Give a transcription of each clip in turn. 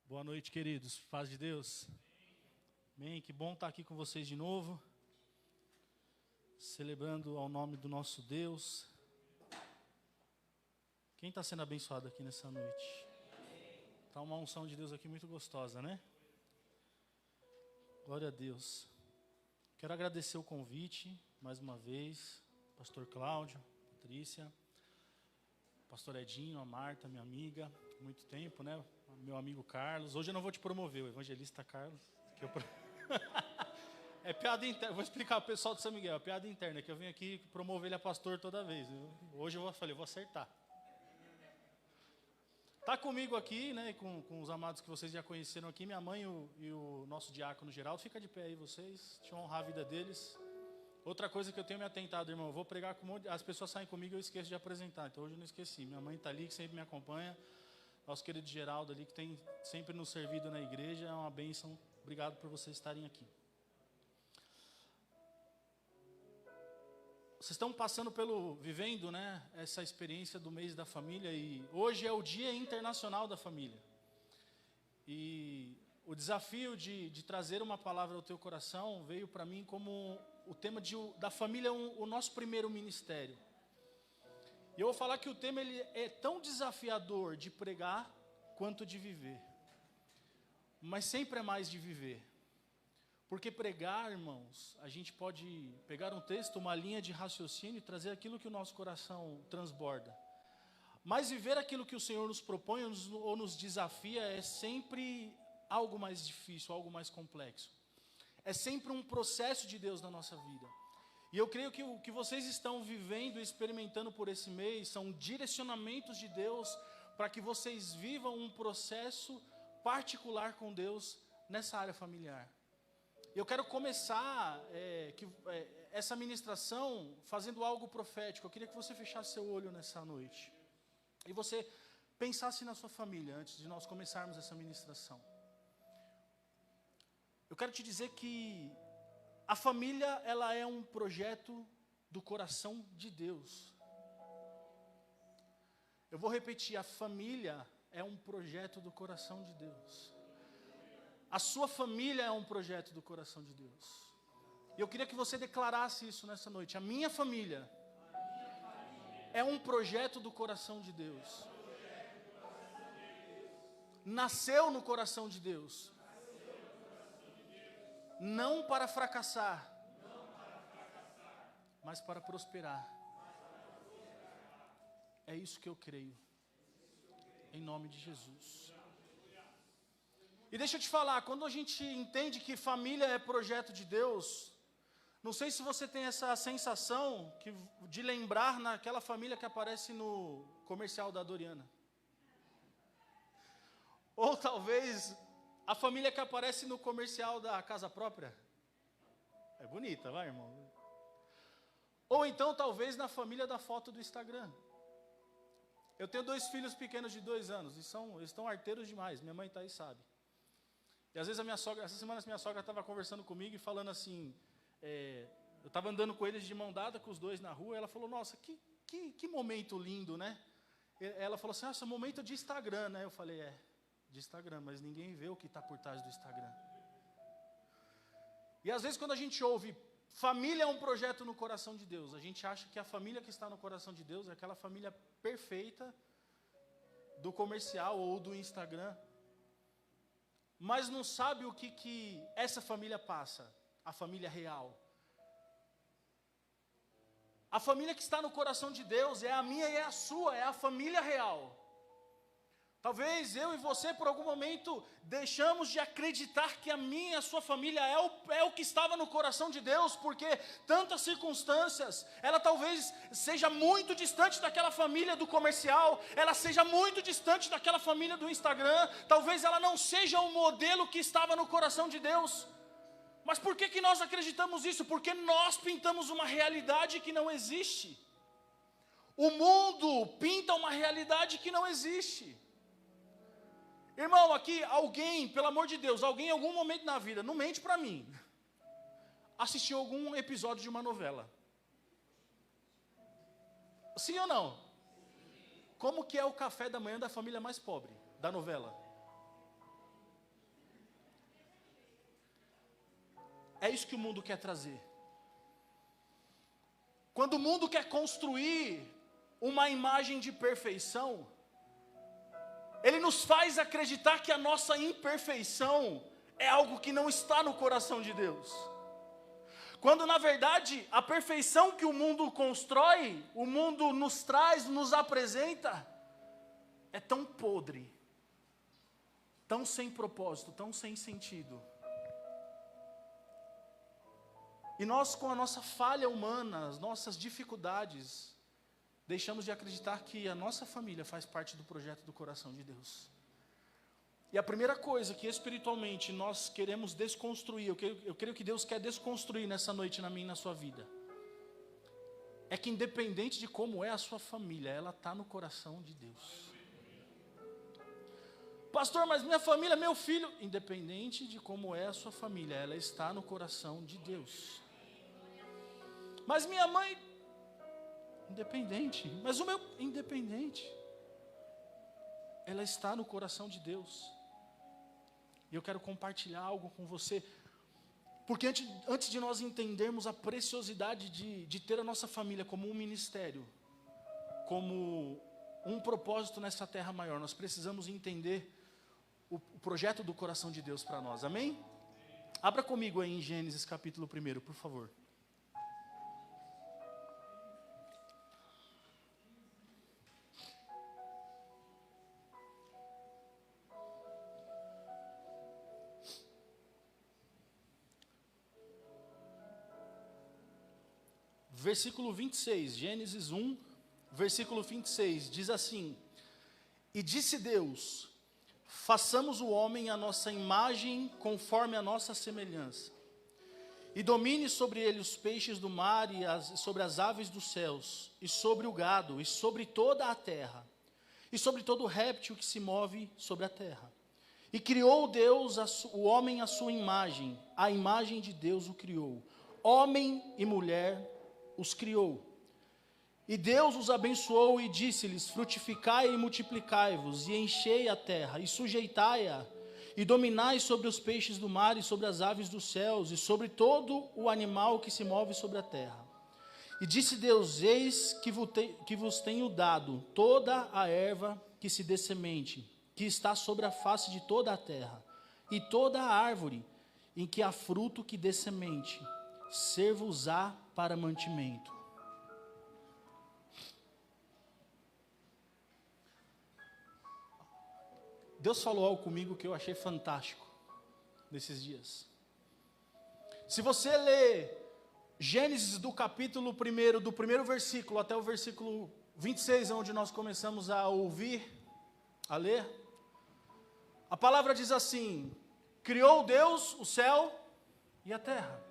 Boa noite, queridos. Paz de Deus. Amém. Que bom estar aqui com vocês de novo. Celebrando ao nome do nosso Deus. Quem está sendo abençoado aqui nessa noite? Está uma unção de Deus aqui muito gostosa, né? Glória a Deus. Quero agradecer o convite, mais uma vez. Pastor Cláudio, Patrícia, Pastor Edinho, a Marta, minha amiga. Muito tempo, né? Meu amigo Carlos. Hoje eu não vou te promover, o evangelista Carlos. É piada interna. Vou explicar ao pessoal de São Miguel. É piada interna, que eu venho aqui promover ele a pastor toda vez. Hoje eu vou acertar. Está comigo aqui, né, com os amados que vocês já conheceram aqui, minha mãe e o nosso diácono Geraldo. Fica de pé aí vocês, deixa eu honrar a vida deles. Outra coisa que eu tenho me atentado, irmão, eu vou pregar com um monte, as pessoas saem comigo e eu esqueço de apresentar, então hoje eu não esqueci. Minha mãe está ali, que sempre me acompanha, nosso querido Geraldo ali, que tem sempre nos servido na igreja, é uma bênção. Obrigado por vocês estarem aqui. Vocês estão vivendo, né, essa experiência do mês da família, e hoje é o Dia Internacional da Família. E o desafio de trazer uma palavra ao teu coração veio para mim como o tema da família, o nosso primeiro ministério. E eu vou falar que o tema ele é tão desafiador de pregar quanto de viver. Mas sempre é mais de viver. Porque pregar, irmãos, a gente pode pegar um texto, uma linha de raciocínio e trazer aquilo que o nosso coração transborda. Mas viver aquilo que o Senhor nos propõe ou nos desafia é sempre algo mais difícil, algo mais complexo. É sempre um processo de Deus na nossa vida. E eu creio que o que vocês estão vivendo e experimentando por esse mês são direcionamentos de Deus para que vocês vivam um processo particular com Deus nessa área familiar. Eu quero começar essa ministração fazendo algo profético. Eu queria que você fechasse seu olho nessa noite. E você pensasse na sua família antes de nós começarmos essa ministração. Eu quero te dizer que a família, ela é um projeto do coração de Deus. Eu vou repetir, a família é um projeto do coração de Deus. A sua família é um projeto do coração de Deus. E eu queria que você declarasse isso nessa noite. A minha família é um projeto do coração de Deus. Nasceu no coração de Deus. Não para fracassar, mas para prosperar. É isso que eu creio. Em nome de Jesus. E deixa eu te falar, quando a gente entende que família é projeto de Deus, não sei se você tem essa sensação de lembrar naquela família que aparece no comercial da Doriana. Ou talvez a família que aparece no comercial da Casa Própria. É bonita, vai, irmão. Ou então talvez na família da foto do Instagram. Eu tenho 2 filhos pequenos de 2 anos, e eles estão arteiros demais, minha mãe está aí, sabe. E às vezes essa semana a minha sogra estava conversando comigo e falando assim, eu estava andando com eles de mão dada, com os 2 na rua, e ela falou, nossa, que momento lindo, né? Ela falou assim, nossa, momento de Instagram, né? Eu falei, de Instagram, mas ninguém vê o que está por trás do Instagram. E às vezes quando a gente ouve, família é um projeto no coração de Deus, a gente acha que a família que está no coração de Deus é aquela família perfeita do comercial ou do Instagram. Mas não sabe o que essa família passa, a família real. A família que está no coração de Deus é a minha e é a sua, é a família real. Talvez eu e você, por algum momento, deixamos de acreditar que a minha e a sua família é o que estava no coração de Deus, porque tantas circunstâncias, ela talvez seja muito distante daquela família do comercial, ela seja muito distante daquela família do Instagram, talvez ela não seja o modelo que estava no coração de Deus. Mas por que nós acreditamos isso? Porque nós pintamos uma realidade que não existe. O mundo pinta uma realidade que não existe. Irmão, aqui alguém, pelo amor de Deus, alguém em algum momento na vida, não mente para mim, assistiu algum episódio de uma novela? Sim ou não? Como que é o café da manhã da família mais pobre, da novela? É isso que o mundo quer trazer. Quando o mundo quer construir uma imagem de perfeição, ele nos faz acreditar que a nossa imperfeição é algo que não está no coração de Deus. Quando na verdade a perfeição que o mundo constrói, o mundo nos traz, nos apresenta, é tão podre, tão sem propósito, tão sem sentido. E nós, com a nossa falha humana, as nossas dificuldades, deixamos de acreditar que a nossa família faz parte do projeto do coração de Deus. E a primeira coisa que espiritualmente nós queremos desconstruir, eu creio que Deus quer desconstruir nessa noite na minha e na sua vida, é que independente de como é a sua família, ela está no coração de Deus. Pastor, mas minha família, meu filho, independente de como é a sua família, ela está no coração de Deus. Mas minha mãe, independente, mas o meu, independente, ela está no coração de Deus. E eu quero compartilhar algo com você, porque antes de nós entendermos a preciosidade de ter a nossa família como um ministério, como um propósito nessa terra maior, nós precisamos entender o projeto do coração de Deus para nós, amém? Abra comigo aí em Gênesis capítulo 1, por favor. Versículo 26, Gênesis 1, versículo 26, diz assim: E disse Deus, façamos o homem à nossa imagem, conforme a nossa semelhança, e domine sobre ele os peixes do mar, e sobre as aves dos céus, e sobre o gado, e sobre toda a terra, e sobre todo réptil que se move sobre a terra. E criou Deus o homem à sua imagem, a imagem de Deus o criou, homem e mulher os criou. E Deus os abençoou e disse-lhes: frutificai e multiplicai-vos, e enchei a terra, e sujeitai-a, e dominai sobre os peixes do mar, e sobre as aves dos céus, e sobre todo o animal que se move sobre a terra. E disse Deus: eis que vos tenho dado toda a erva que se dê semente, que está sobre a face de toda a terra, e toda a árvore em que há fruto que dê semente, ser-vos-á para mantimento. Deus falou algo comigo que eu achei fantástico nesses dias. Se você ler Gênesis do capítulo 1, do primeiro versículo até o versículo 26, onde nós começamos a ouvir, a ler, a palavra diz assim: criou Deus o céu e a terra.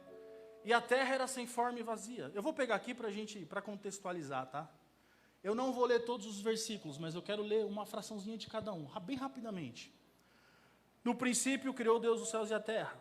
E a terra era sem forma e vazia. Eu vou pegar aqui para contextualizar, tá? Eu não vou ler todos os versículos, mas eu quero ler uma fraçãozinha de cada um, bem rapidamente. No princípio criou Deus os céus e a terra.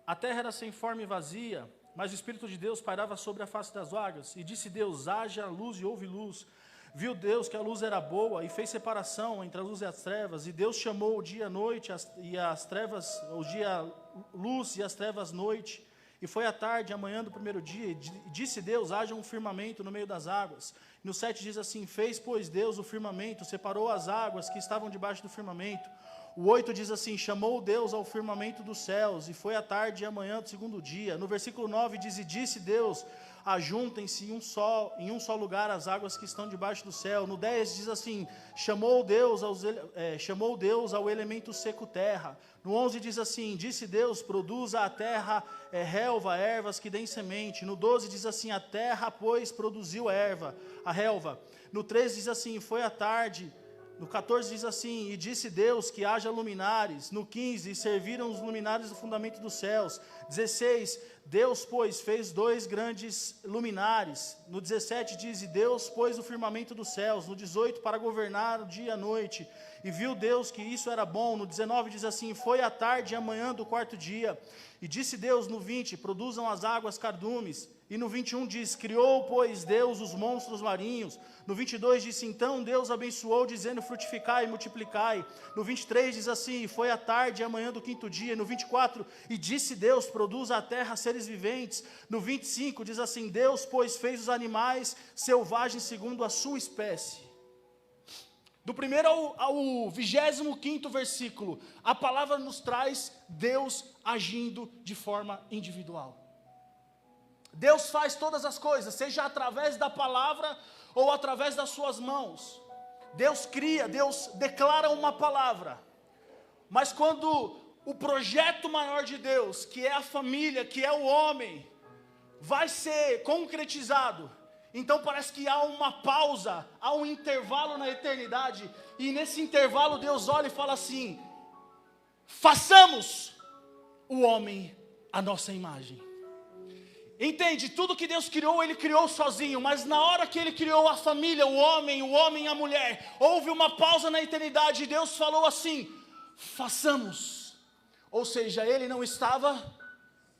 A terra era sem forma e vazia, mas o Espírito de Deus pairava sobre a face das águas. E disse Deus: haja luz, e houve luz. Viu Deus que a luz era boa, e fez separação entre a luz e as trevas. E Deus chamou o dia noite, e as trevas, o dia luz, e as trevas noite. E foi a tarde, a manhã do primeiro dia, e disse Deus: haja um firmamento no meio das águas. No 7 diz assim: fez, pois, Deus o firmamento, separou as águas que estavam debaixo do firmamento. O 8 diz assim: chamou Deus ao firmamento dos céus, e foi a tarde e a manhã do segundo dia. No versículo 9 diz: e disse Deus: ajuntem-se em um só lugar as águas que estão debaixo do céu. No 10 diz assim: chamou Deus ao elemento seco terra. No 11 diz assim: disse Deus: produza a terra relva, ervas que deem semente. No 12 diz assim: a terra, pois, produziu a relva. No 13 diz assim: foi a tarde. No 14 diz assim: e disse Deus que haja luminares. No 15, e serviram os luminares do fundamento dos céus. 16, Deus, pois, fez 2 grandes luminares. No 17 diz: e Deus pôs o firmamento dos céus. No 18, para governar o dia e a noite. E viu Deus que isso era bom. No 19 diz assim: foi a tarde e a manhã do quarto dia. E disse Deus no 20: produzam as águas cardumes, E no 21 diz, criou, pois, Deus os monstros marinhos. No 22 diz, então Deus abençoou, dizendo, frutificai e multiplicai. No 23 diz assim, foi a tarde e a manhã do quinto dia. No 24, e disse Deus, produza a terra seres viventes. No 25 diz assim, Deus, pois, fez os animais selvagens segundo a sua espécie. Do primeiro ao 25º versículo, a palavra nos traz Deus agindo de forma individual. Deus faz todas as coisas, seja através da palavra ou através das suas mãos. Deus cria, Deus declara uma palavra. Mas quando o projeto maior de Deus, que é a família, que é o homem, vai ser concretizado, então parece que há uma pausa, há um intervalo na eternidade, e nesse intervalo Deus olha e fala assim, façamos o homem à nossa imagem. Entende, tudo que Deus criou, Ele criou sozinho, mas na hora que Ele criou a família, o homem e a mulher, houve uma pausa na eternidade, e Deus falou assim, façamos, ou seja, Ele não estava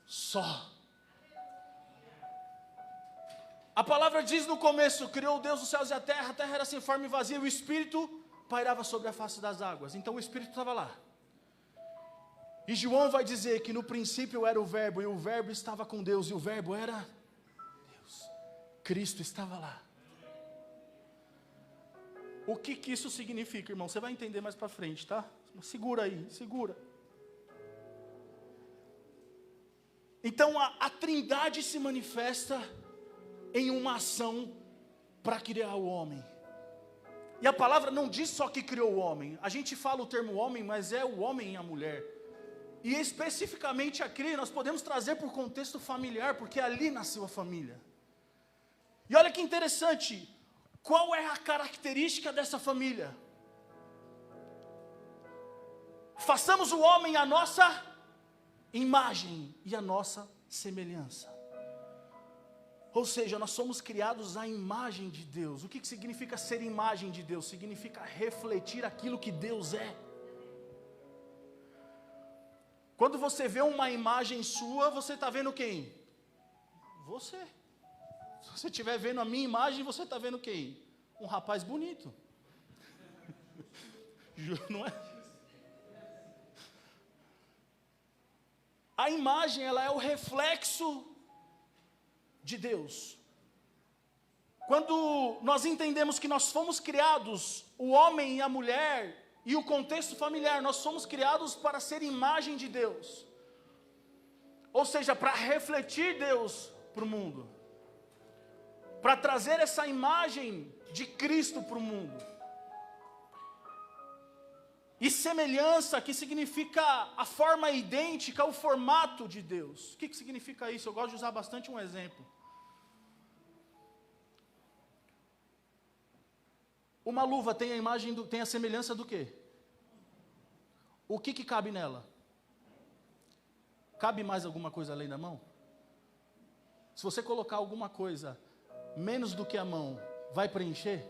só. A palavra diz no começo, criou Deus os céus e a terra era sem forma e vazia, e o Espírito pairava sobre a face das águas, então o Espírito estava lá. E João vai dizer que no princípio era o verbo, e o verbo estava com Deus, e o verbo era Deus. Cristo estava lá. O que isso significa, irmão? Você vai entender mais para frente, tá? Segura aí, segura. Então a Trindade se manifesta em uma ação para criar o homem. E a palavra não diz só que criou o homem. A gente fala o termo homem, mas é o homem e a mulher. E especificamente aqui nós podemos trazer para o contexto familiar, porque ali nasceu a família. E olha que interessante, qual é a característica dessa família? Façamos o homem a nossa imagem e a nossa semelhança. Ou seja, nós somos criados à imagem de Deus. O que significa ser imagem de Deus? Significa refletir aquilo que Deus é. Quando você vê uma imagem sua, você está vendo quem? Você. Se você estiver vendo a minha imagem, você está vendo quem? Um rapaz bonito. Não é? A imagem, ela é o reflexo de Deus. Quando nós entendemos que nós fomos criados, o homem e a mulher, e o contexto familiar, nós somos criados para ser imagem de Deus. Ou seja, para refletir Deus para o mundo. Para trazer essa imagem de Cristo para o mundo. E semelhança, que significa a forma idêntica, o formato de Deus. O que significa isso? Eu gosto de usar bastante um exemplo. Uma luva tem a imagem, tem a semelhança do quê? O que cabe nela? Cabe mais alguma coisa além da mão? Se você colocar alguma coisa menos do que a mão, vai preencher?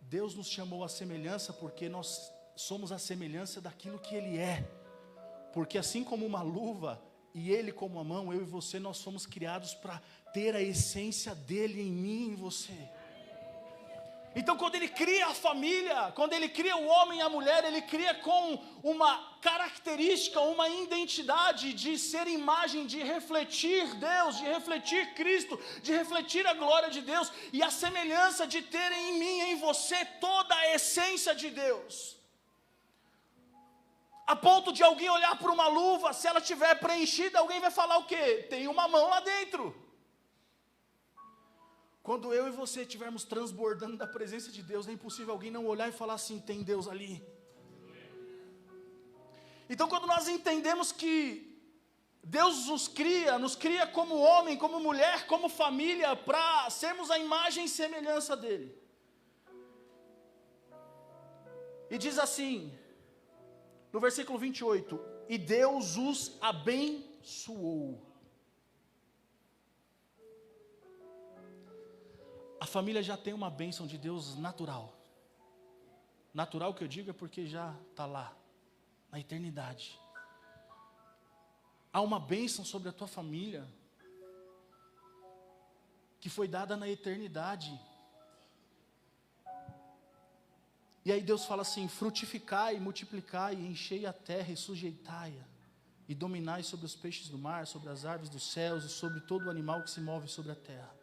Deus nos chamou à semelhança porque nós somos a semelhança daquilo que Ele é. Porque assim como uma luva e Ele como a mão, eu e você, nós somos criados para ter a essência dEle em mim e em você. Então quando Ele cria a família, quando Ele cria o homem e a mulher, Ele cria com uma característica, uma identidade de ser imagem, de refletir Deus, de refletir Cristo, de refletir a glória de Deus, e a semelhança de ter em mim e em você toda a essência de Deus. A ponto de alguém olhar para uma luva, se ela estiver preenchida, alguém vai falar o quê? Tem uma mão lá dentro. Quando eu e você estivermos transbordando da presença de Deus, é impossível alguém não olhar e falar assim, tem Deus ali. Então quando nós entendemos que Deus nos cria como homem, como mulher, como família, para sermos a imagem e semelhança dEle. E diz assim, no versículo 28, e Deus os abençoou. A família já tem uma bênção de Deus natural. Natural que eu digo é porque já está lá, na eternidade. Há uma bênção sobre a tua família. que foi dada na eternidade. E aí Deus fala assim: frutificai, multiplicai, enchei a terra e sujeitai-a, e dominai sobre os peixes do mar, sobre as aves dos céus e sobre todo o animal que se move sobre a terra.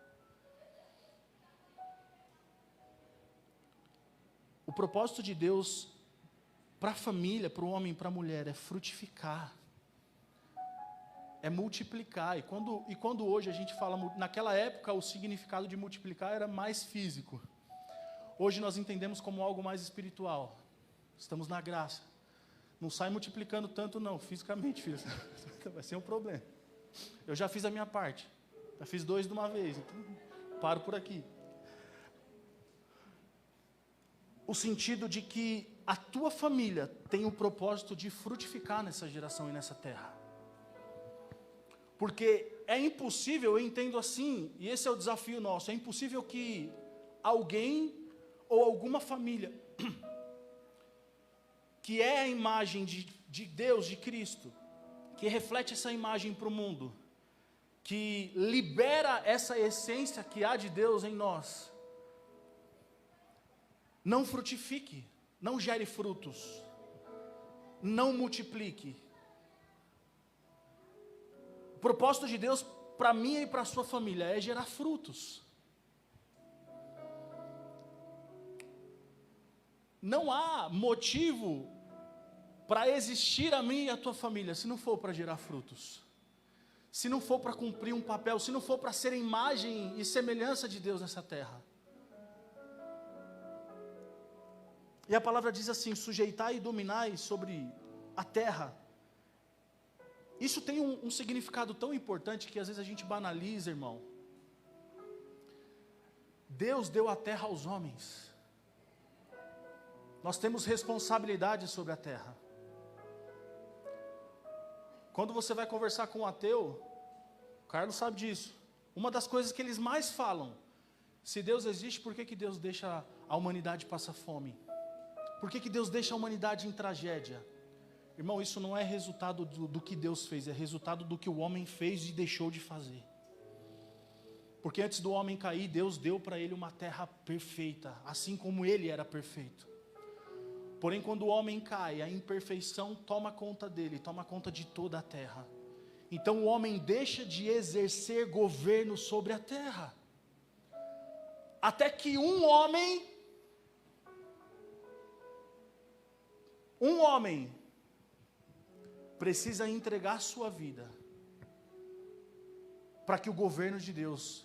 O propósito de Deus para a família, para o homem e para a mulher, é frutificar, é multiplicar. E quando hoje a gente fala, naquela época o significado de multiplicar era mais físico. Hoje nós entendemos como algo mais espiritual. Estamos na graça. Não sai multiplicando tanto não, fisicamente, filho. Vai ser um problema. Eu já fiz a minha parte. Já fiz 2 de uma vez, então paro por aqui. O sentido de que a tua família tem o propósito de frutificar nessa geração e nessa terra. Porque é impossível, eu entendo assim, e esse é o desafio nosso, é impossível que alguém ou alguma família que é a imagem de Deus, de Cristo, que reflete essa imagem para o mundo, que libera essa essência que há de Deus em nós, não frutifique, não gere frutos, não multiplique. O propósito de Deus para mim e para a sua família é gerar frutos. Não há motivo para existir a mim e a tua família se não for para gerar frutos, se não for para cumprir um papel, se não for para ser imagem e semelhança de Deus nessa terra. E a palavra diz assim: sujeitai e dominai sobre a terra. Isso tem um significado tão importante que às vezes a gente banaliza, irmão. Deus deu a terra aos homens. Nós temos responsabilidade sobre a terra. Quando você vai conversar com um ateu, o Carlos sabe disso, uma das coisas que eles mais falam: se Deus existe, por que Deus deixa a humanidade passar fome? Por que Deus deixa a humanidade em tragédia? Irmão, isso não é resultado do que Deus fez, é resultado do que o homem fez e deixou de fazer. Porque antes do homem cair, Deus deu para ele uma terra perfeita, assim como ele era perfeito. Porém, quando o homem cai, a imperfeição toma conta dele, toma conta de toda a terra. Então o homem deixa de exercer governo sobre a terra. Até que um homem precisa entregar sua vida para que o governo de Deus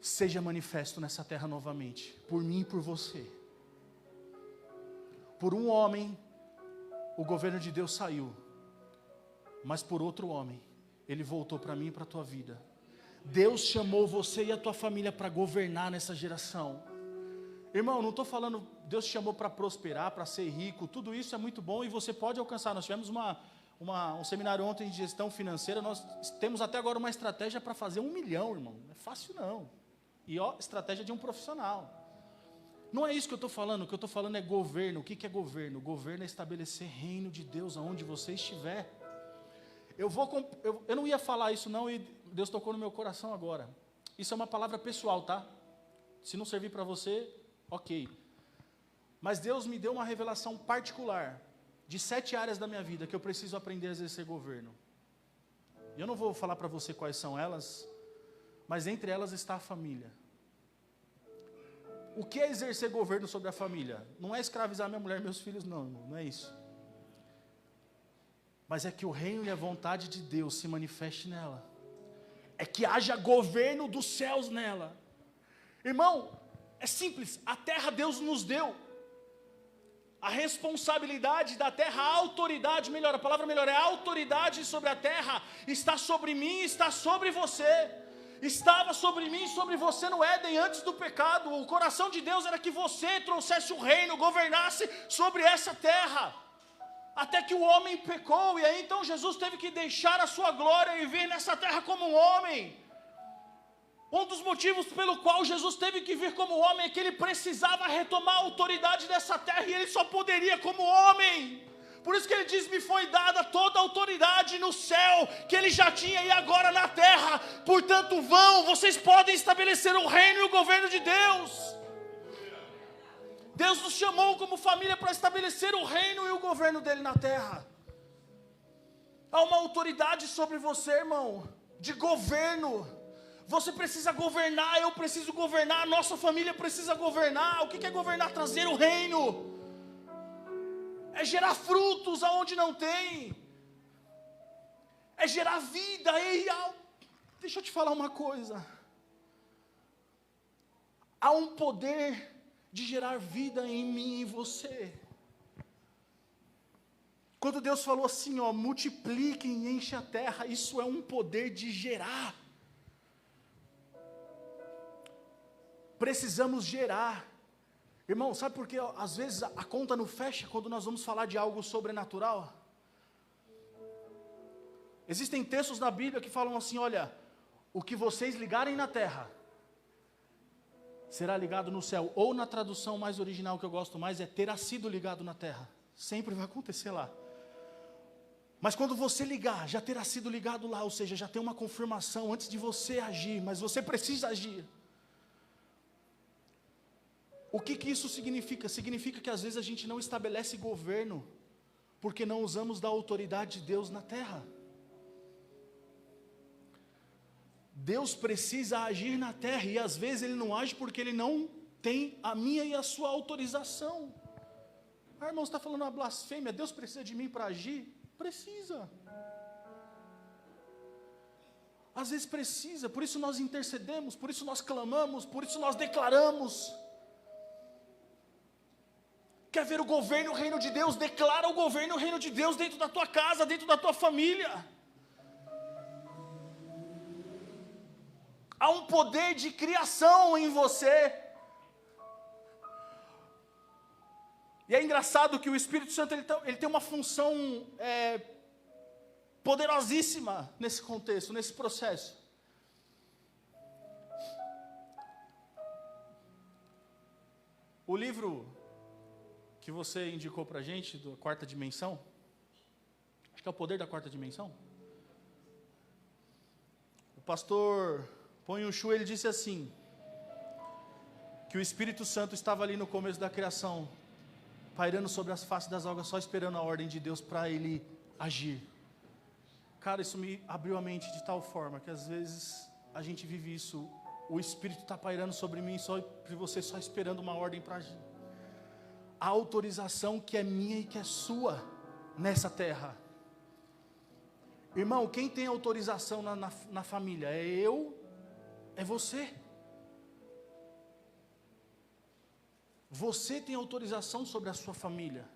seja manifesto nessa terra novamente, por mim e por você. Por um homem, o governo de Deus saiu, mas por outro homem, ele voltou para mim e para a tua vida. Deus chamou você e a tua família para governar nessa geração. Irmão, não estou falando, Deus te chamou para prosperar, para ser rico, tudo isso é muito bom e você pode alcançar. Nós tivemos um seminário ontem de gestão financeira, nós temos até agora uma estratégia para fazer 1 milhão, irmão. Não é fácil não. E estratégia de um profissional. Não é isso que eu estou falando, o que eu estou falando é governo. O que é governo? Governo é estabelecer reino de Deus aonde você estiver. Eu não ia falar isso não, e Deus tocou no meu coração agora. Isso é uma palavra pessoal, tá? Se não servir para você, ok. Mas Deus me deu uma revelação particular de 7 áreas da minha vida que eu preciso aprender a exercer governo. Eu não vou falar para você quais são elas, mas entre elas está a família. O que é exercer governo sobre a família? Não é escravizar minha mulher e meus filhos, não, irmão, não é isso. Mas é que o reino e a vontade de Deus se manifeste nela. É que haja governo dos céus nela. Irmão, é simples, a terra Deus nos deu. A responsabilidade da terra, a autoridade, melhor, a palavra melhor é a autoridade sobre a terra, está sobre mim, está sobre você. Estava sobre mim e sobre você no Éden antes do pecado. O coração de Deus era que você trouxesse o reino, governasse sobre essa terra. Até que o homem pecou, e aí então Jesus teve que deixar a sua glória e vir nessa terra como um homem. Um dos motivos pelo qual Jesus teve que vir como homem é que ele precisava retomar a autoridade dessa terra, e ele só poderia como homem. Por isso que ele diz, me foi dada toda a autoridade no céu, que ele já tinha e agora na terra. Portanto vão, vocês podem estabelecer o reino e o governo de Deus. Deus nos chamou como família para estabelecer o reino e o governo dele na terra. Há uma autoridade sobre você, irmão, de governo. Você precisa governar, eu preciso governar, a nossa família precisa governar. O que é governar? Trazer o reino. É gerar frutos aonde não tem. É gerar vida. Deixa eu te falar uma coisa. Há um poder de gerar vida em mim e em você. Quando Deus falou assim, ó, multipliquem e enchem a terra, isso é um poder de gerar. Precisamos gerar. Irmão, sabe por que às vezes a conta não fecha quando nós vamos falar de algo sobrenatural? Existem textos na Bíblia que falam assim, olha, o que vocês ligarem na terra, será ligado no céu. Ou na tradução mais original que eu gosto mais, terá sido ligado na terra. Sempre vai acontecer lá. Mas quando você ligar, já terá sido ligado lá, ou seja, já tem uma confirmação antes de você agir, mas você precisa agir. O que isso significa? Significa que às vezes a gente não estabelece governo, porque não usamos da autoridade de Deus na terra. Deus precisa agir na terra, e às vezes Ele não age porque Ele não tem a minha e a sua autorização. Ah, irmão, você está falando uma blasfêmia, Deus precisa de mim para agir? Precisa. Às vezes precisa, por isso nós intercedemos, por isso nós clamamos, por isso nós declaramos. Quer ver o governo, o reino de Deus? Declara o governo, o reino de Deus dentro da tua casa, dentro da tua família. Há um poder de criação em você. E é engraçado que o Espírito Santo ele tem uma função poderosíssima nesse contexto, nesse processo. O livro que você indicou para a gente, da quarta dimensão, acho que é o poder da quarta dimensão. O pastor Ponho Chu, ele disse assim, que o Espírito Santo estava ali no começo da criação, pairando sobre as faces das águas, só esperando a ordem de Deus para ele agir. Cara, isso me abriu a mente de tal forma, que às vezes a gente vive isso, o Espírito está pairando sobre mim, só você só esperando uma ordem para agir. A autorização que é minha e que é sua nessa terra. Irmão, quem tem autorização na família? É eu, é você. Você tem autorização sobre a sua família.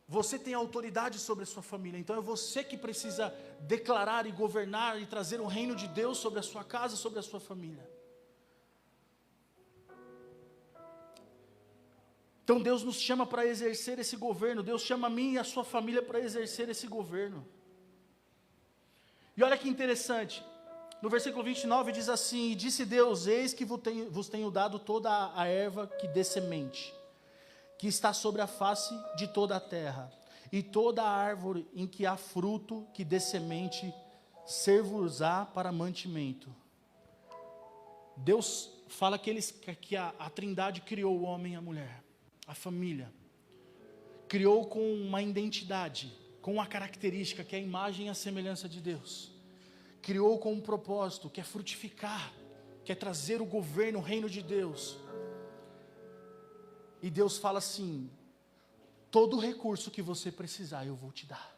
Você tem autoridade sobre a sua família. Então é você que precisa declarar e governar e trazer o reino de Deus sobre a sua casa, sobre a sua família. Então Deus nos chama para exercer esse governo. Deus chama a mim e a sua família para exercer esse governo. E olha que interessante. No versículo 29 diz assim, e disse Deus, eis que vos tenho dado toda a erva que dê semente, que está sobre a face de toda a terra, e toda a árvore em que há fruto que dê semente, ser-vos-á para mantimento. Deus fala que a Trindade criou o homem e a mulher, a família. Criou com uma identidade, com uma característica, que é a imagem e a semelhança de Deus. Criou com um propósito, que é frutificar, que é trazer o governo, o reino de Deus. E Deus fala assim, todo o recurso que você precisar, eu vou te dar.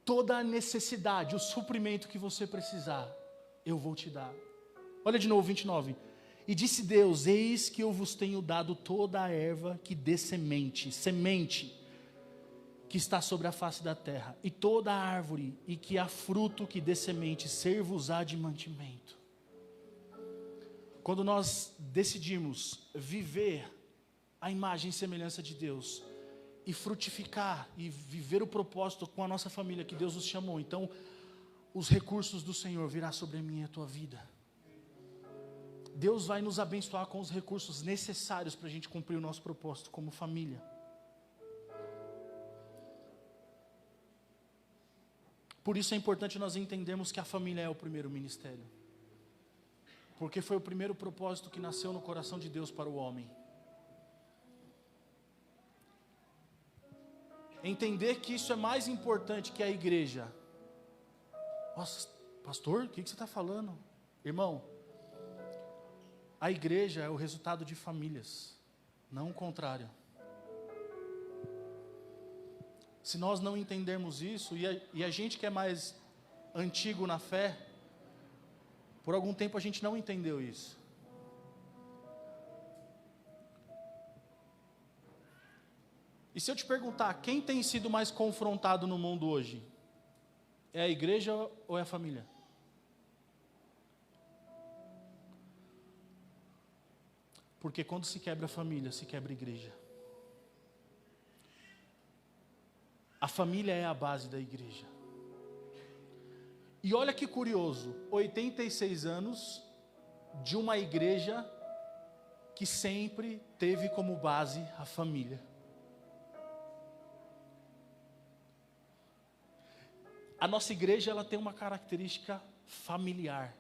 Toda a necessidade, o suprimento que você precisar, eu vou te dar. Olha de novo, 29. E disse Deus, eis que eu vos tenho dado toda a erva que dê semente, que está sobre a face da terra, e toda a árvore, e que há fruto que dê semente, ser-vos-á de mantimento. Quando nós decidimos viver a imagem e semelhança de Deus, e frutificar, e viver o propósito com a nossa família que Deus nos chamou, então, os recursos do Senhor virá sobre a minha e a tua vida. Deus vai nos abençoar com os recursos necessários para a gente cumprir o nosso propósito como família. Por isso é importante nós entendermos que a família é o primeiro ministério. Porque foi o primeiro propósito que nasceu no coração de Deus para o homem. Entender que isso é mais importante que a igreja. Nossa, pastor, o que você está falando? Irmão, a igreja é o resultado de famílias, não o contrário. Se nós não entendermos isso, e a gente que é mais antigo na fé, por algum tempo a gente não entendeu isso. E se eu te perguntar, quem tem sido mais confrontado no mundo hoje? É a igreja ou é a família? Porque quando se quebra a família, se quebra a igreja. A família é a base da igreja. E olha que curioso, 86 anos de uma igreja que sempre teve como base a família. A nossa igreja, ela tem uma característica familiar.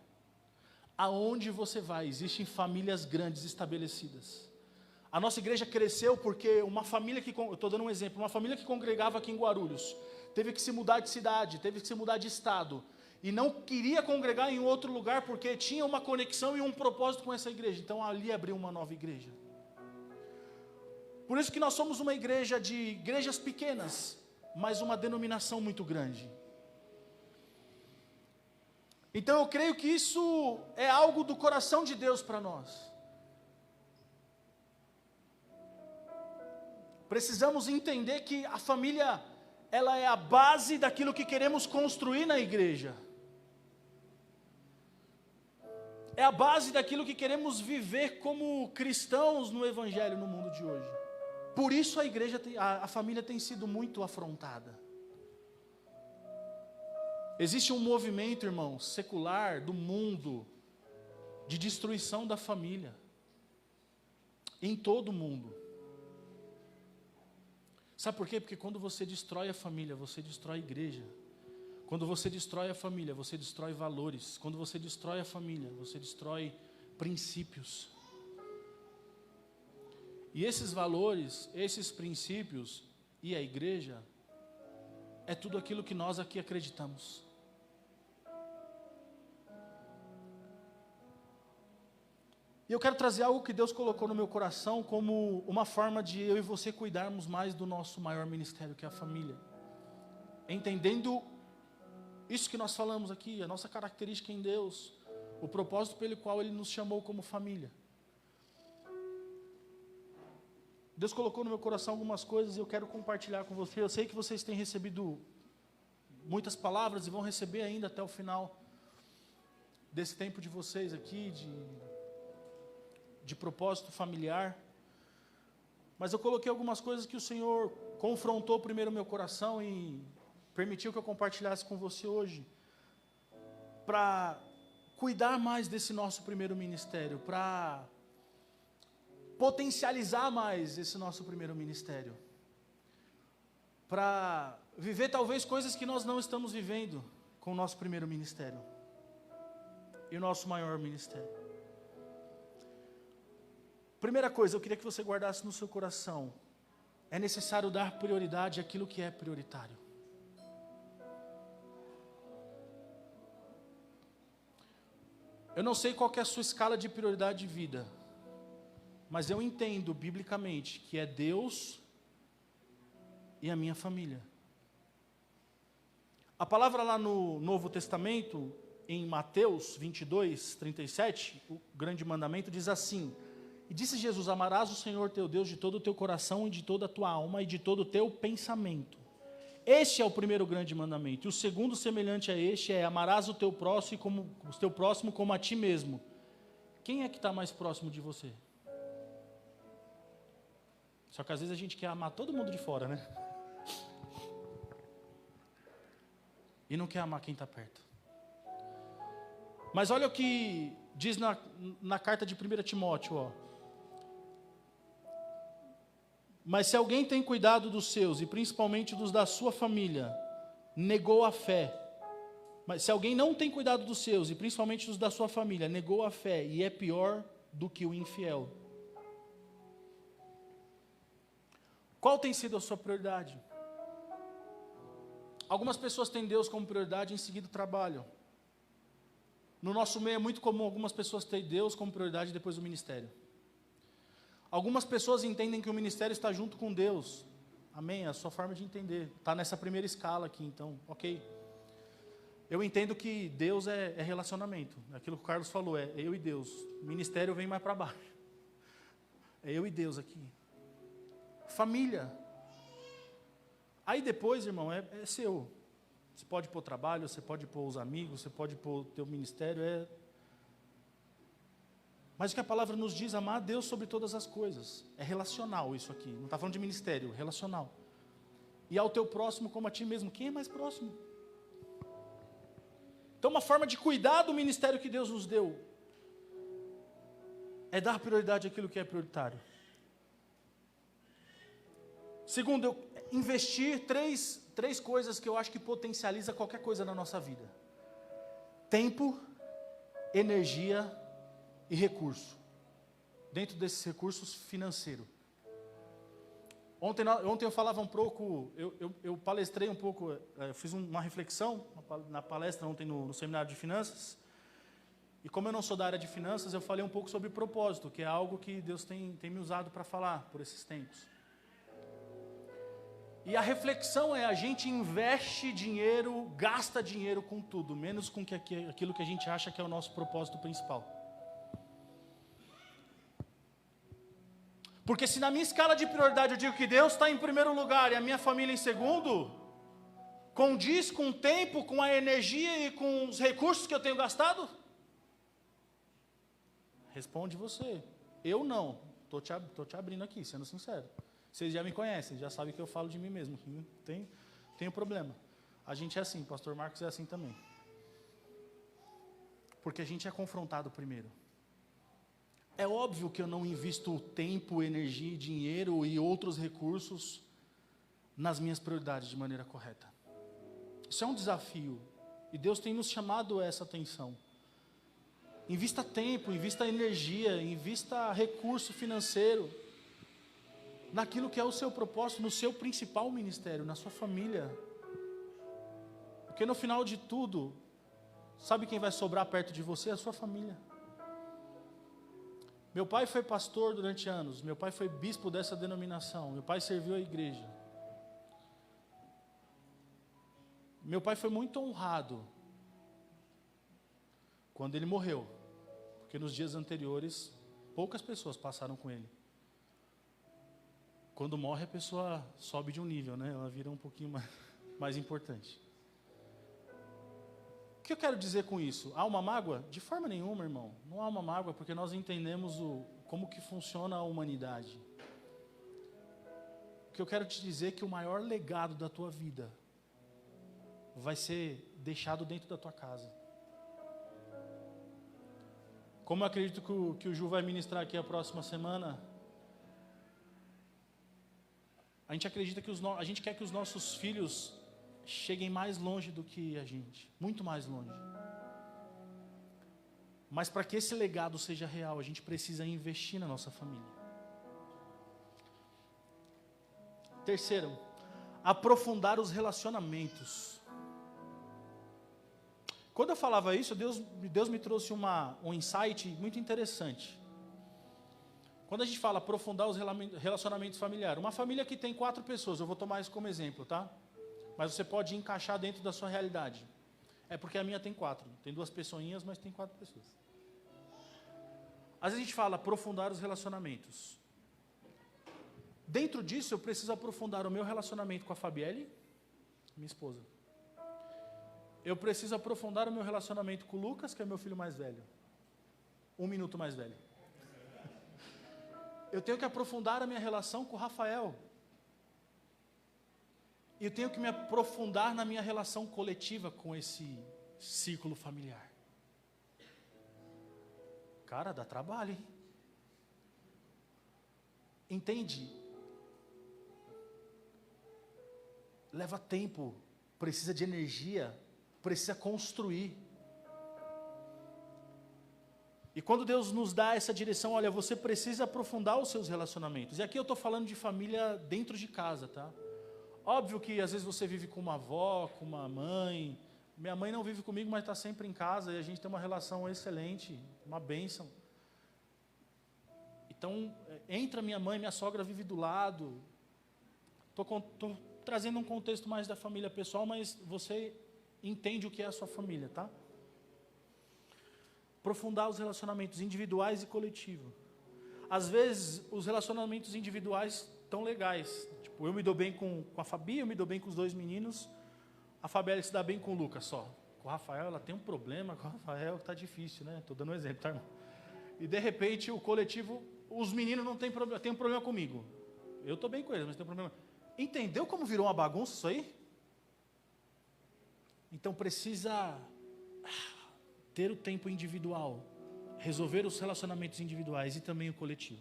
Aonde você vai, existem famílias grandes estabelecidas. A nossa igreja cresceu porque uma família que, eu estou dando um exemplo, uma família que congregava aqui em Guarulhos, teve que se mudar de cidade, teve que se mudar de estado, e não queria congregar em outro lugar porque tinha uma conexão e um propósito com essa igreja. Então ali abriu uma nova igreja. Por isso que nós somos uma igreja de igrejas pequenas, mas uma denominação muito grande. Então eu creio que isso é algo do coração de Deus para nós. Precisamos entender que a família, ela é a base daquilo que queremos construir na igreja. É a base daquilo que queremos viver como cristãos no evangelho no mundo de hoje. Por isso a família tem sido muito afrontada. Existe um movimento, irmão, secular do mundo, de destruição da família. Em todo o mundo. Sabe por quê? Porque quando você destrói a família, você destrói a igreja. Quando você destrói a família, você destrói valores. Quando você destrói a família, você destrói princípios. E esses valores, esses princípios e a igreja, é tudo aquilo que nós aqui acreditamos. E eu quero trazer algo que Deus colocou no meu coração como uma forma de eu e você cuidarmos mais do nosso maior ministério, que é a família. Entendendo isso que nós falamos aqui, a nossa característica em Deus, o propósito pelo qual Ele nos chamou como família. Deus colocou no meu coração algumas coisas e eu quero compartilhar com você. Eu sei que vocês têm recebido muitas palavras e vão receber ainda até o final desse tempo de vocês aqui, de propósito familiar, mas eu coloquei algumas coisas que o Senhor confrontou primeiro o meu coração e permitiu que eu compartilhasse com você hoje, para cuidar mais desse nosso primeiro ministério, para potencializar mais esse nosso primeiro ministério, para viver talvez coisas que nós não estamos vivendo com o nosso primeiro ministério e o nosso maior ministério. Primeira coisa, eu queria que você guardasse no seu coração. É necessário dar prioridade àquilo que é prioritário. Eu não sei qual que é a sua escala de prioridade de vida, mas eu entendo biblicamente que é Deus e a minha família. A palavra lá no Novo Testamento, em Mateus 22, 37, o grande mandamento diz assim: e disse Jesus: amarás o Senhor teu Deus de todo o teu coração e de toda a tua alma e de todo o teu pensamento. Este é o primeiro grande mandamento. E o segundo semelhante a este é: amarás o teu próximo como a ti mesmo. Quem é que está mais próximo de você? Só que às vezes a gente quer amar todo mundo de fora, né? E não quer amar quem está perto. Mas olha o que diz na carta de 1 Timóteo, ó. Mas se alguém tem cuidado dos seus, e principalmente dos da sua família, negou a fé, Mas se alguém não tem cuidado dos seus, e principalmente dos da sua família, negou a fé e é pior do que o infiel. Qual tem sido a sua prioridade? Algumas pessoas têm Deus como prioridade e em seguida trabalham. No nosso meio é muito comum algumas pessoas terem Deus como prioridade depois do ministério. Algumas pessoas entendem que o ministério está junto com Deus. Amém? É a sua forma de entender. Está nessa primeira escala aqui, então, ok. Eu entendo que Deus é relacionamento. Aquilo que o Carlos falou, é eu e Deus. O ministério vem mais para baixo. É eu e Deus aqui. Família. Aí depois, irmão, é seu. Você pode pôr trabalho, você pode pôr os amigos, você pode pôr o teu ministério. Mas o que a palavra nos diz, amar a Deus sobre todas as coisas. É relacional isso aqui. Não está falando de ministério, relacional. E ao teu próximo como a ti mesmo. Quem é mais próximo? Então uma forma de cuidar do ministério que Deus nos deu é dar prioridade àquilo que é prioritário. Segundo, investir três coisas que eu acho que potencializa qualquer coisa na nossa vida. Tempo, energia e recurso. Dentro desses recursos, financeiro. Ontem eu falava um pouco, eu palestrei um pouco, eu fiz uma reflexão na palestra ontem no seminário de finanças. E como eu não sou da área de finanças, eu falei um pouco sobre propósito, que é algo que Deus tem me usado para falar por esses tempos. E a reflexão é, a gente investe dinheiro, gasta dinheiro com tudo, menos com aquilo que a gente acha que é o nosso propósito principal. Porque se na minha escala de prioridade eu digo que Deus está em primeiro lugar e a minha família em segundo, condiz com o tempo, com a energia e com os recursos que eu tenho gastado? Responde você. Eu não. Estou te abrindo aqui, sendo sincero. Vocês já me conhecem, já sabem que eu falo de mim mesmo. Tenho problema. A gente é assim, pastor Marcos é assim também. Porque a gente é confrontado primeiro. É óbvio que eu não invisto tempo, energia, dinheiro e outros recursos nas minhas prioridades de maneira correta. Isso é um desafio. E Deus tem nos chamado a essa atenção. Invista tempo, invista energia, invista recurso financeiro naquilo que é o seu propósito, no seu principal ministério, na sua família. Porque no final de tudo, sabe quem vai sobrar perto de você? A sua família. Meu pai foi pastor durante anos, meu pai foi bispo dessa denominação, meu pai serviu a igreja. Meu pai foi muito honrado quando ele morreu, porque nos dias anteriores, poucas pessoas passaram com ele. Quando morre, a pessoa sobe de um nível, né? Ela vira um pouquinho mais importante. O que eu quero dizer com isso? Há uma mágoa? De forma nenhuma, irmão. Não há uma mágoa, porque nós entendemos como que funciona a humanidade. O que eu quero te dizer é que o maior legado da tua vida vai ser deixado dentro da tua casa. Como eu acredito que o Ju vai ministrar aqui a próxima semana, a gente acredita que a gente quer que os nossos filhos cheguem mais longe do que a gente, muito mais longe. Mas para que esse legado seja real, a gente precisa investir na nossa família. Terceiro, aprofundar os relacionamentos. Quando eu falava isso, Deus me trouxe um insight muito interessante. Quando a gente fala aprofundar os relacionamentos familiares, uma família que tem 4 pessoas, eu vou tomar isso como exemplo, tá? Mas você pode encaixar dentro da sua realidade. É porque a minha tem 4, tem 2 pessoinhas, mas tem 4 pessoas. Às vezes a gente fala aprofundar os relacionamentos. Dentro disso eu preciso aprofundar o meu relacionamento com a Fabielle, minha esposa. Eu preciso aprofundar o meu relacionamento com o Lucas, que é meu filho mais velho. 1 minuto mais velho. Eu tenho que aprofundar a minha relação com o Rafael. E eu tenho que me aprofundar na minha relação coletiva com esse círculo familiar. Cara, dá trabalho, hein? Entende? Leva tempo, precisa de energia, precisa construir. E quando Deus nos dá essa direção, olha, você precisa aprofundar os seus relacionamentos. E aqui eu estou falando de família dentro de casa, tá? Óbvio que às vezes você vive com uma avó, com uma mãe. Minha mãe não vive comigo, mas está sempre em casa e a gente tem uma relação excelente, uma bênção. Então, entra minha mãe, minha sogra vive do lado. Estou trazendo um contexto mais da família pessoal, mas você entende o que é a sua família, tá? Aprofundar os relacionamentos individuais e coletivos. Às vezes, os relacionamentos individuais estão legais. Tipo, eu me dou bem com a Fabi, eu me dou bem com os 2 meninos. A Fabíola se dá bem com o Lucas só. Com o Rafael, ela tem um problema com o Rafael que está difícil, né? Estou dando um exemplo, tá, irmão? E, de repente, o coletivo, os meninos não têm problema, tem um problema comigo. Eu estou bem com eles, mas tem um problema. Entendeu como virou uma bagunça isso aí? Então, precisa ter o tempo individual, resolver os relacionamentos individuais e também o coletivo.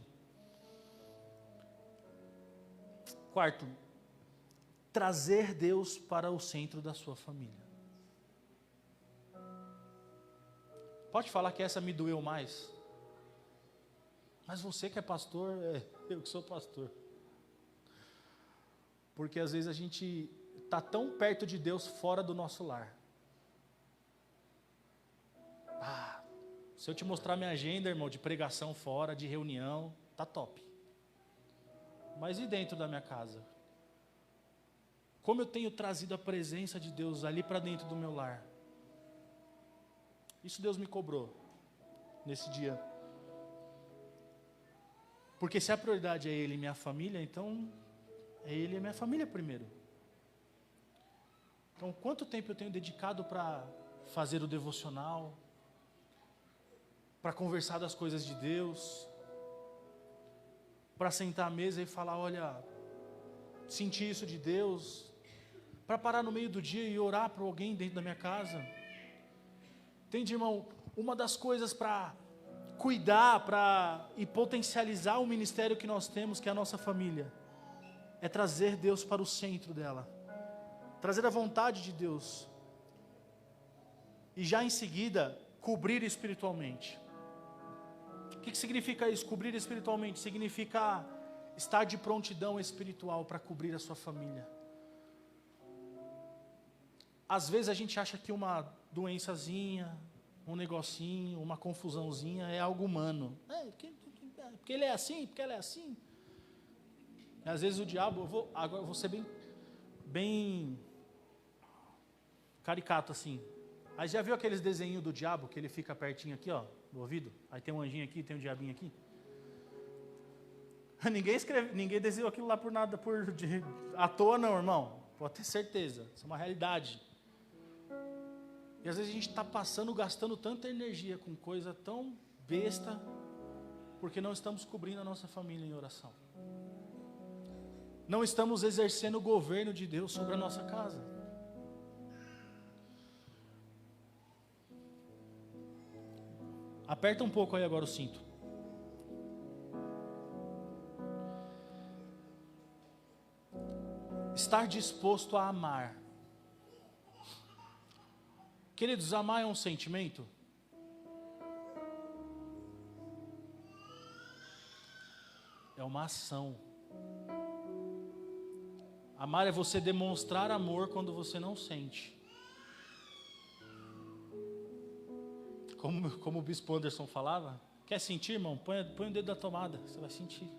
Quarto, trazer Deus para o centro da sua família. Pode falar que essa me doeu mais. Mas você que é pastor, eu que sou pastor. Porque às vezes a gente está tão perto de Deus fora do nosso lar. Se eu te mostrar minha agenda, irmão, de pregação fora, de reunião, tá top. Mas e dentro da minha casa? Como eu tenho trazido a presença de Deus ali para dentro do meu lar? Isso Deus me cobrou nesse dia. Porque se a prioridade é Ele e minha família, então é Ele e minha família primeiro. Então, quanto tempo eu tenho dedicado para fazer o devocional, para conversar das coisas de Deus, para sentar à mesa e falar, olha, senti isso de Deus, para parar no meio do dia e orar para alguém dentro da minha casa. Entende, irmão? Uma das coisas para cuidar, e potencializar o ministério que nós temos, que é a nossa família, é trazer Deus para o centro dela, trazer a vontade de Deus, e já em seguida, cobrir espiritualmente. O que significa isso? Cobrir espiritualmente significa estar de prontidão espiritual para cobrir a sua família. Às vezes a gente acha que uma doençazinha, um negocinho, uma confusãozinha é algo humano. Porque ele é assim, porque ela é assim. E às vezes o diabo, agora eu vou ser bem caricato assim. Aí já viu aqueles desenhos do diabo que ele fica pertinho aqui, ó, do ouvido? Aí tem um anjinho aqui, tem um diabinho aqui. Ninguém desenhou aquilo lá por nada, à toa não, irmão. Pode ter certeza, isso é uma realidade. E às vezes a gente está gastando tanta energia com coisa tão besta, porque não estamos cobrindo a nossa família em oração. Não estamos exercendo o governo de Deus sobre a nossa casa. Aperta um pouco aí agora o cinto. Estar disposto a amar. Queridos, amar é um sentimento? É uma ação. Amar é você demonstrar amor quando você não sente. Como o bispo Anderson falava, quer sentir, irmão? Põe o dedo da tomada, você vai sentir.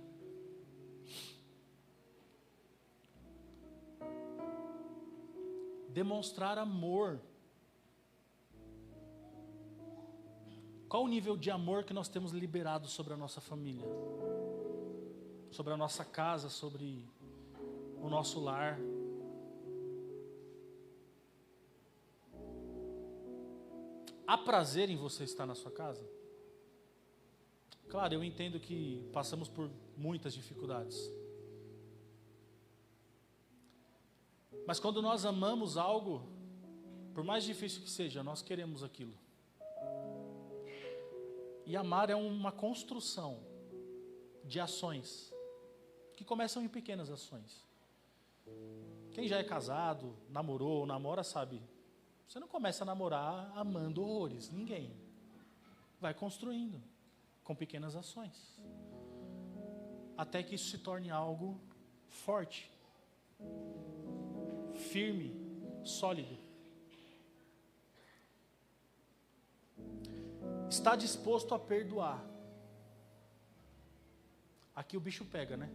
Demonstrar amor. Qual o nível de amor que nós temos liberado sobre a nossa família? Sobre a nossa casa, sobre o nosso lar? Há prazer em você estar na sua casa? Claro, eu entendo que passamos por muitas dificuldades. Mas quando nós amamos algo, por mais difícil que seja, nós queremos aquilo. E amar é uma construção de ações, que começam em pequenas ações. Quem já é casado, namorou ou namora, sabe Você não começa a namorar amando horrores, ninguém. Vai construindo, com pequenas ações. Até que isso se torne algo forte, firme, sólido. Está disposto a perdoar. Aqui o bicho pega, né?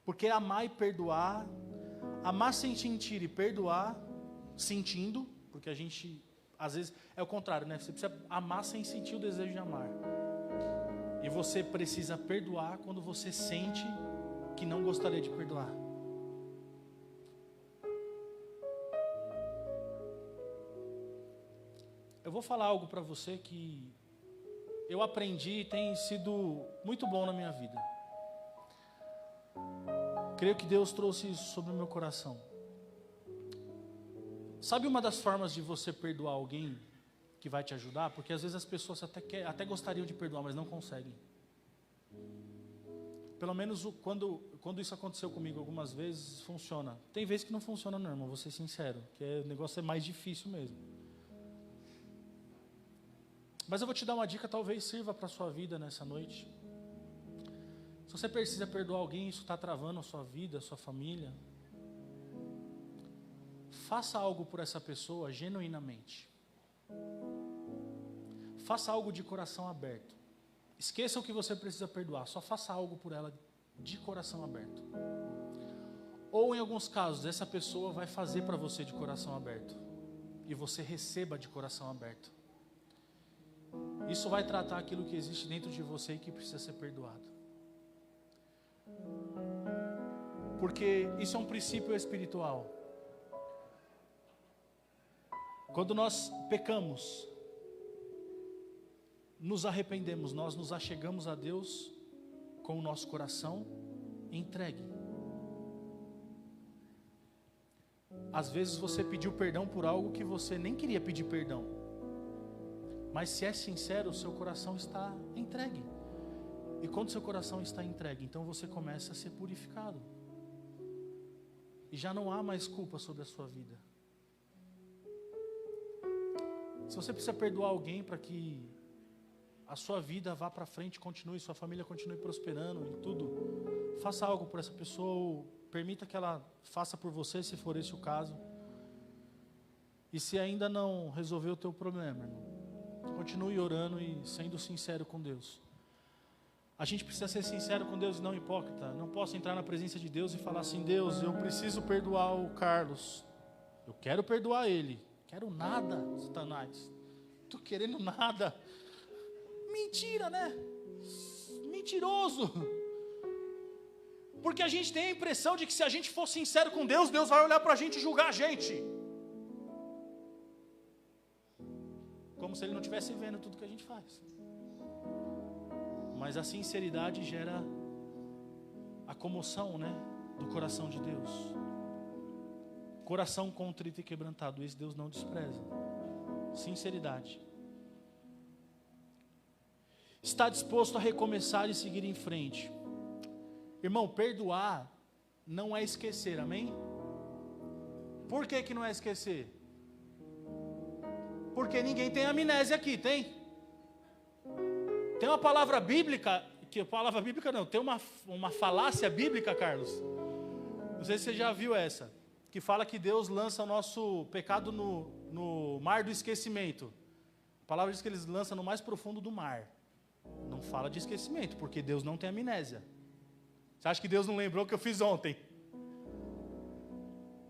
Porque amar e perdoar, amar sem sentir e perdoar sentindo, porque a gente, às vezes, é o contrário, né? Você precisa amar sem sentir o desejo de amar. E você precisa perdoar quando você sente que não gostaria de perdoar. Eu vou falar algo para você que eu aprendi e tem sido muito bom na minha vida. Creio que Deus trouxe isso sobre o meu coração. Sabe uma das formas de você perdoar alguém que vai te ajudar? Porque às vezes as pessoas até gostariam de perdoar, mas não conseguem. Pelo menos quando isso aconteceu comigo algumas vezes, funciona. Tem vezes que não funciona não, irmão, vou ser sincero. Que o negócio é mais difícil mesmo. Mas eu vou te dar uma dica, talvez sirva para a sua vida nessa noite. Se você precisa perdoar alguém, isso está travando a sua vida, a sua família. Faça algo por essa pessoa genuinamente. Faça algo de coração aberto. Esqueça o que você precisa perdoar, só faça algo por ela de coração aberto. Ou em alguns casos, essa pessoa vai fazer para você de coração aberto. E você receba de coração aberto. Isso vai tratar aquilo que existe dentro de você e que precisa ser perdoado. Porque isso é um princípio espiritual. Quando nós pecamos, nos arrependemos, nós nos achegamos a Deus com o nosso coração entregue. Às vezes você pediu perdão por algo que você nem queria pedir perdão. Mas se é sincero, o seu coração está entregue. E quando seu coração está entregue, então você começa a ser purificado. E já não há mais culpa sobre a sua vida. Se você precisa perdoar alguém para que a sua vida vá para frente, continue, sua família continue prosperando em tudo, faça algo por essa pessoa, ou permita que ela faça por você, se for esse o caso. E se ainda não resolveu o teu problema, irmão, continue orando e sendo sincero com Deus. A gente precisa ser sincero com Deus e não hipócrita. Não posso entrar na presença de Deus e falar assim: Deus, eu preciso perdoar o Carlos. Eu quero perdoar ele. Quero nada, Satanás. Estou querendo nada. Mentira, né? Mentiroso. Porque a gente tem a impressão de que se a gente for sincero com Deus, Deus vai olhar para a gente e julgar a gente. Como se Ele não estivesse vendo tudo que a gente faz. Mas a sinceridade gera a comoção, né, do coração de Deus. Coração contrito e quebrantado, esse Deus não despreza. Sinceridade. Está disposto a recomeçar e seguir em frente. Irmão, perdoar não é esquecer, amém? Por que não é esquecer? Porque ninguém tem amnésia aqui, tem? Tem uma palavra bíblica, tem uma falácia bíblica, Carlos. Não sei se você já viu essa, que fala que Deus lança o nosso pecado no mar do esquecimento. A palavra diz que Ele lança no mais profundo do mar. Não fala de esquecimento, porque Deus não tem amnésia. Você acha que Deus não lembrou o que eu fiz ontem?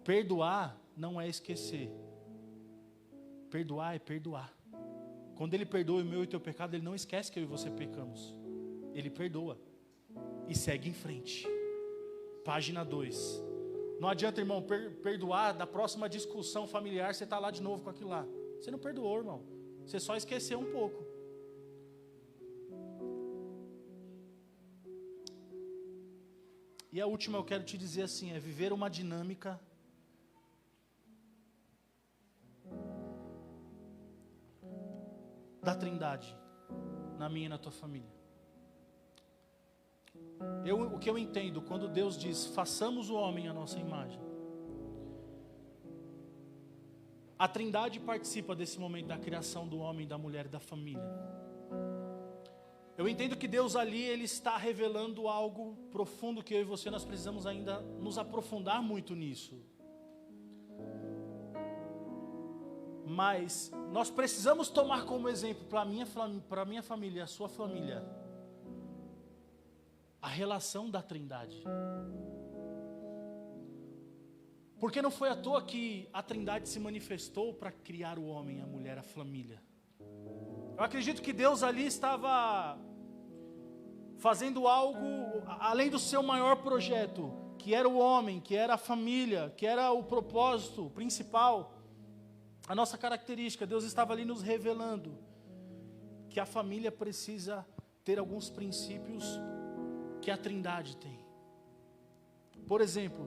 Perdoar não é esquecer. Perdoar é perdoar. Quando Ele perdoa o meu e o teu pecado, Ele não esquece que eu e você pecamos. Ele perdoa. E segue em frente. Página 2. Não adianta, irmão, perdoar, da próxima discussão familiar, você está lá de novo com aquilo lá. Você não perdoou, irmão. Você só esqueceu um pouco. E a última eu quero te dizer assim, é viver uma dinâmica da Trindade na minha e na tua família. O que eu entendo quando Deus diz façamos o homem à nossa imagem, A Trindade participa desse momento da criação do homem, da mulher e da família. Eu entendo que Deus ali, Ele está revelando algo profundo que eu e você, nós precisamos ainda nos aprofundar muito nisso. Mas nós precisamos tomar como exemplo para a minha família e a sua família a relação da Trindade. Porque não foi à toa que a Trindade se manifestou para criar o homem, a mulher, a família. Eu acredito que Deus ali estava fazendo algo além do seu maior projeto, que era o homem, que era a família, que era o propósito principal, a nossa característica. Deus estava ali nos revelando que a família precisa ter alguns princípios que a Trindade tem. Por exemplo,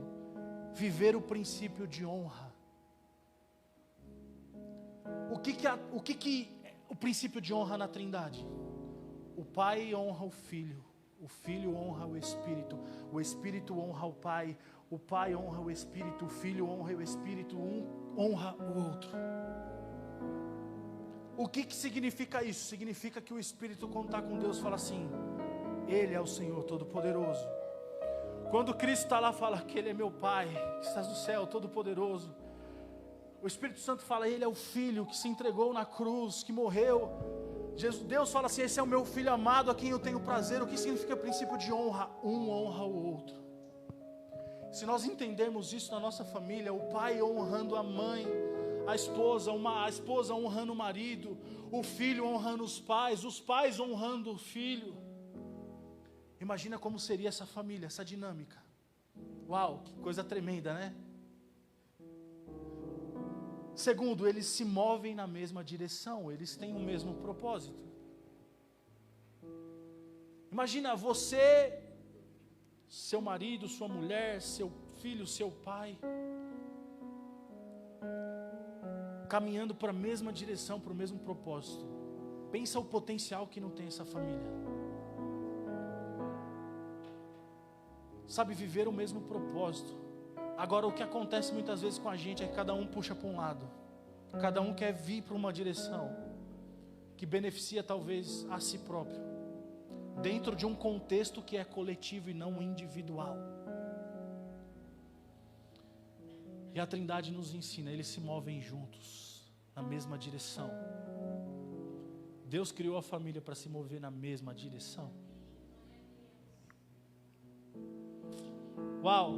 viver o princípio de honra. O que o princípio de honra na Trindade? O Pai honra o Filho honra o Espírito honra o Pai honra o Espírito, o Filho honra o Espírito, um honra o outro. O que significa isso? Significa que o Espírito, quando está com Deus, fala assim: Ele é o Senhor Todo-Poderoso. Quando Cristo está lá, fala que Ele é meu Pai, que estás no céu, Todo-Poderoso. O Espírito Santo fala: Ele é o Filho que se entregou na cruz, que morreu. Deus fala assim: esse é o meu Filho amado, a quem eu tenho prazer. O que significa princípio de honra? Um honra o outro. Se nós entendermos isso na nossa família, o pai honrando a mãe, a esposa honrando o marido, o filho honrando os pais honrando o filho. Imagina como seria essa família, essa dinâmica. Uau, que coisa tremenda, né? Segundo, eles se movem na mesma direção, eles têm o mesmo propósito. Imagina você, seu marido, sua mulher, seu filho, seu pai, caminhando para a mesma direção, para o mesmo propósito. Pensa o potencial que não tem essa família. Sabe, viver o mesmo propósito. Agora, o que acontece muitas vezes com a gente é que cada um puxa para um lado. Cada um quer vir para uma direção que beneficia talvez a si próprio, dentro de um contexto que é coletivo e não individual. E a Trindade nos ensina, eles se movem juntos, na mesma direção. Deus criou a família para se mover na mesma direção. Uau!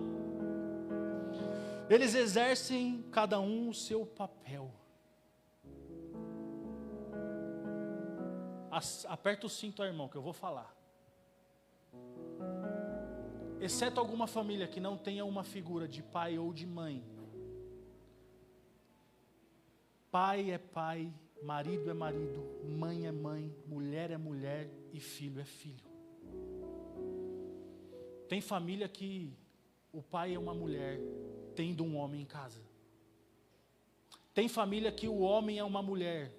Eles exercem cada um o seu papel. Aperta o cinto aí, irmão, que eu vou falar. Exceto alguma família que não tenha uma figura de pai ou de mãe. Pai é pai, marido é marido, mãe é mãe, mulher é mulher e filho é filho. Tem família que o pai é uma mulher tendo um homem em casa. Tem família que o homem é uma mulher.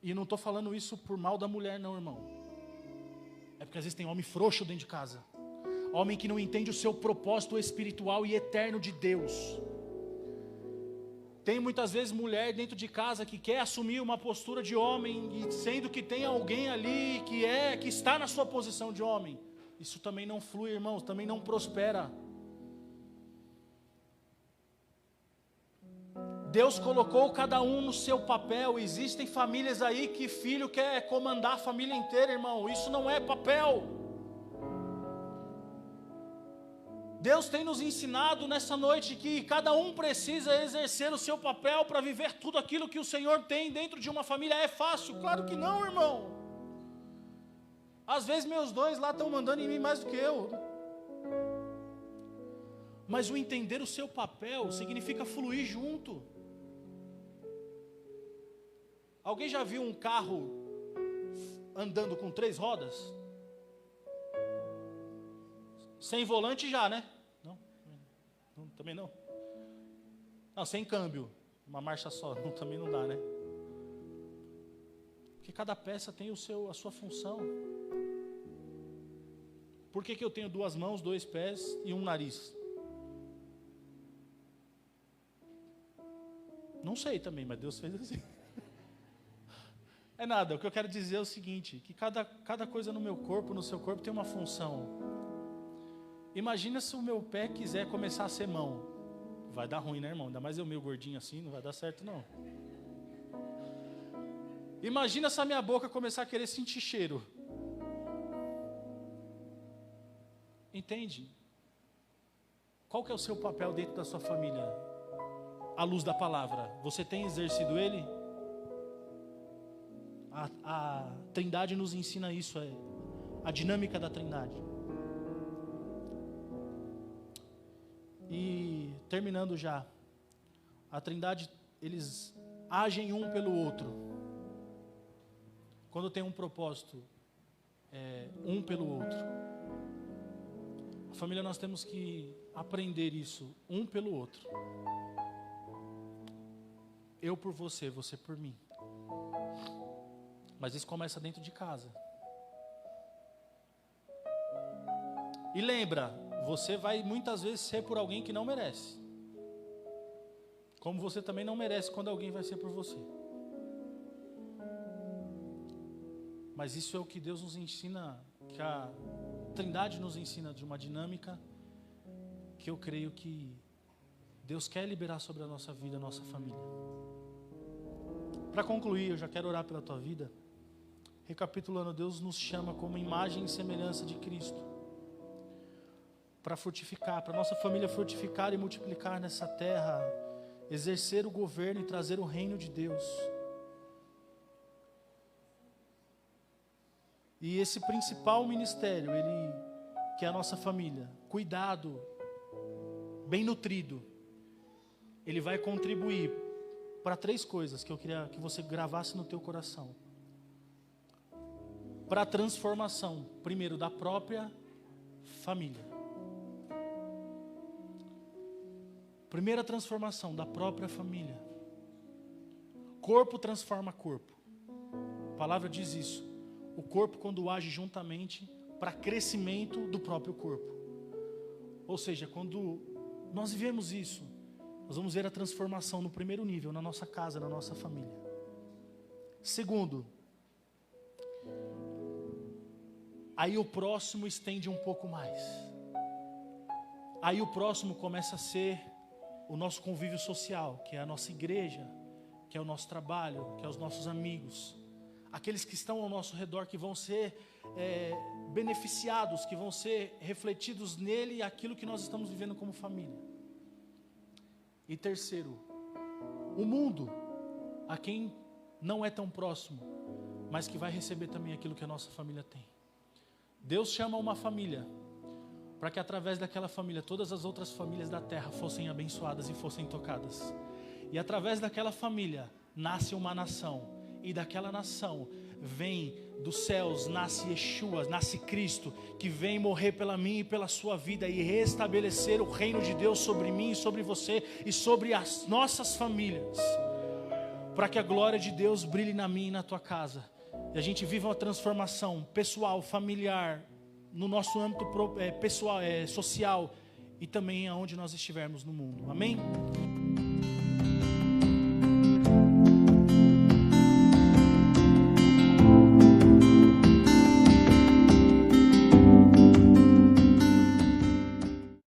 E não estou falando isso por mal da mulher não, irmão. É porque às vezes tem homem frouxo dentro de casa. Homem que não entende o seu propósito espiritual e eterno de Deus. Tem muitas vezes mulher dentro de casa que quer assumir uma postura de homem, e sendo que tem alguém ali que está na sua posição de homem. Isso também não flui, irmãos, também não prospera. Deus colocou cada um no seu papel. Existem famílias aí que filho quer comandar a família inteira, irmão. Isso não é papel. Deus tem nos ensinado nessa noite que cada um precisa exercer o seu papel para viver tudo aquilo que o Senhor tem dentro de uma família. É fácil? Claro que não, irmão. Às vezes meus dois lá estão mandando em mim mais do que eu. Mas o entender o seu papel significa fluir junto. Alguém já viu um carro andando com 3 rodas? Sem volante já, né? Não, também não. Não, sem câmbio, uma marcha só, também não dá, né? Porque cada peça tem a sua função. Por que eu tenho 2 mãos, 2 pés e um nariz? Não sei também, mas Deus fez assim. É nada, o que eu quero dizer é o seguinte, que cada coisa no meu corpo, no seu corpo, tem uma função. Imagina se o meu pé quiser começar a ser mão. Vai dar ruim, né, irmão? Ainda mais eu meio gordinho assim, não vai dar certo, não. Imagina se a minha boca começar a querer sentir cheiro. Entende? Qual que é o seu papel dentro da sua família? À luz da palavra. Você tem exercido ele? A Trindade nos ensina isso, a dinâmica da Trindade. E terminando já, a Trindade, eles agem um pelo outro. Quando tem um propósito, um pelo outro. A família, nós temos que aprender isso, um pelo outro. Eu por você, você por mim. Mas isso começa dentro de casa. E lembra, você vai muitas vezes ser por alguém que não merece. Como você também não merece quando alguém vai ser por você. Mas isso é o que Deus nos ensina, que a Trindade nos ensina, de uma dinâmica que eu creio que Deus quer liberar sobre a nossa vida, a nossa família. Para concluir, eu já quero orar pela tua vida. Recapitulando, Deus nos chama como imagem e semelhança de Cristo, para frutificar, para nossa família frutificar e multiplicar nessa terra, exercer o governo e trazer o reino de Deus. E esse principal ministério, que é a nossa família, cuidado, bem nutrido, ele vai contribuir para 3 coisas que eu queria que você gravasse no teu coração. Para a transformação, primeiro, da própria família. Primeira transformação da própria família. Corpo transforma corpo. A palavra diz isso. O corpo, quando age juntamente, para crescimento do próprio corpo. Ou seja, quando nós vivemos isso, nós vamos ver a transformação no primeiro nível, na nossa casa, na nossa família. Segundo, aí o próximo estende um pouco mais. Aí o próximo começa a ser o nosso convívio social, que é a nossa igreja, que é o nosso trabalho, que é os nossos amigos. Aqueles que estão ao nosso redor, que vão ser beneficiados, que vão ser refletidos nele e aquilo que nós estamos vivendo como família. E terceiro, o mundo, a quem não é tão próximo, mas que vai receber também aquilo que a nossa família tem. Deus chama uma família, para que através daquela família, todas as outras famílias da terra fossem abençoadas e fossem tocadas. E através daquela família, nasce uma nação. E daquela nação, vem dos céus, nasce Yeshua, nasce Cristo, que vem morrer pela mim e pela sua vida e restabelecer o reino de Deus sobre mim e sobre você e sobre as nossas famílias. Para que a glória de Deus brilhe na minha e na tua casa. E a gente viva uma transformação pessoal, familiar, no nosso âmbito pessoal, social e também aonde nós estivermos no mundo. Amém?